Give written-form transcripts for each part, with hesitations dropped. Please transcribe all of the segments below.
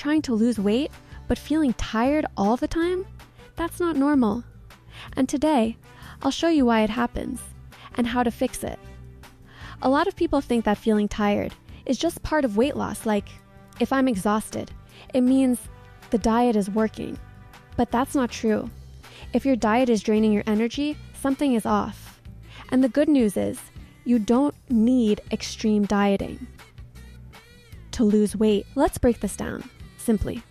trying to lose weight but feeling tired all the time? That's not normal. And today, I'll show you why it happens and how to fix it. A lot of people think that feeling tired is just part of weight loss, like if I'm exhausted, it means the diet is working. But that's not true. If your diet is draining your energy, something is off. And the good news is, you don't need extreme dieting to lose weight. Let's break this down simply.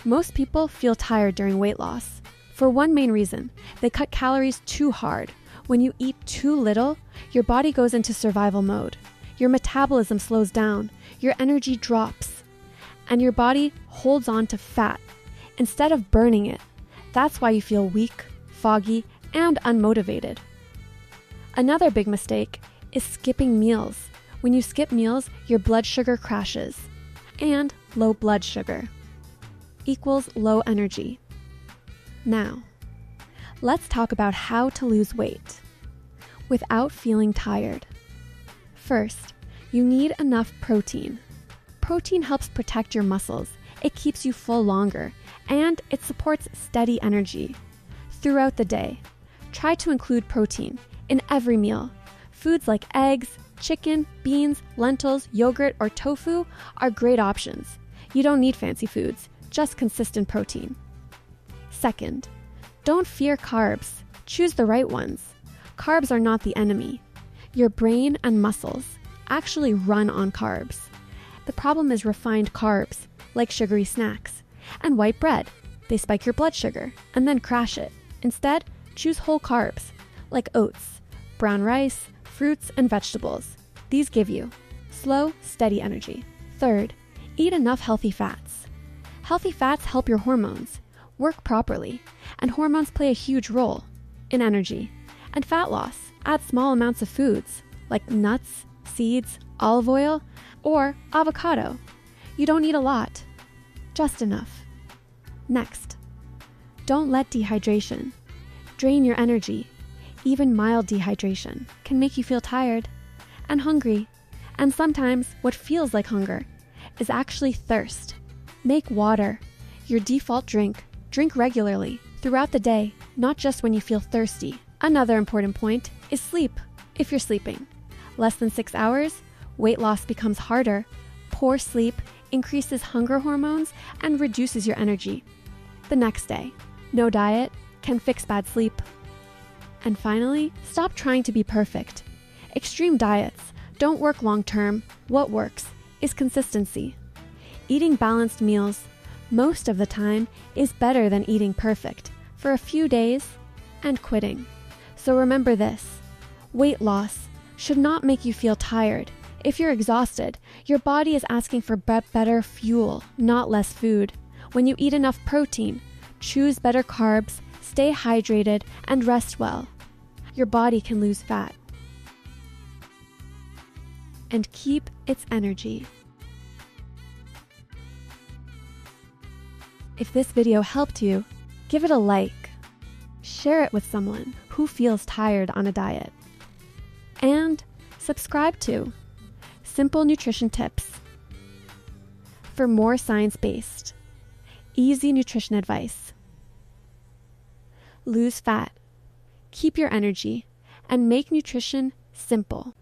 Most people feel tired during weight loss for one main reason: they cut calories too hard. When you eat too little, your body goes into survival mode. Your metabolism slows down, your energy drops, and your body holds on to fat instead of burning it. That's why you feel weak, foggy, and unmotivated. Another big mistake is skipping meals. When you skip meals, your blood sugar crashes, and low blood sugar equals low energy. Now, let's talk about how to lose weight without feeling tired. First, you need enough protein. Protein helps protect your muscles. It keeps you full longer, and it supports steady energy. Throughout the day, try to include protein in every meal. Foods like eggs, chicken, beans, lentils, yogurt, or tofu are great options. You don't need fancy foods, just consistent protein. Second, don't fear carbs. Choose the right ones. Carbs are not the enemy. Your brain and muscles actually run on carbs. The problem is refined carbs, like sugary snacks, and white bread. They spike your blood sugar and then crash it. Instead, choose whole carbs, like oats, brown rice, fruits, and vegetables. These give you slow, steady energy. Third, eat enough healthy fats. Healthy fats help your hormones work properly, and hormones play a huge role in energy and fat loss. Add small amounts of foods like nuts, seeds, olive oil, or avocado. You don't need a lot, just enough. Next, don't let dehydration drain your energy. Even mild dehydration can make you feel tired and hungry, and sometimes what feels like hunger is actually thirst. Make water your default drink. Drink regularly throughout the day, not just when you feel thirsty. Another important point is sleep. If you're sleeping less than 6 hours, weight loss becomes harder. Poor sleep increases hunger hormones and reduces your energy. The next day, no diet can fix bad sleep. And finally, stop trying to be perfect. Extreme diets don't work long term. What works is consistency. Eating balanced meals most of the time is better than eating perfect for a few days and quitting. So remember this: weight loss should not make you feel tired. If you're exhausted, your body is asking for better fuel, not less food. When you eat enough protein, choose better carbs, stay hydrated, and rest well, your body can lose fat and keep its energy. If this video helped you, give it a like. Share it with someone who feels tired on a diet. And subscribe to Simple Nutrition Tips for more science-based, easy nutrition advice. Lose fat, keep your energy, and make nutrition simple.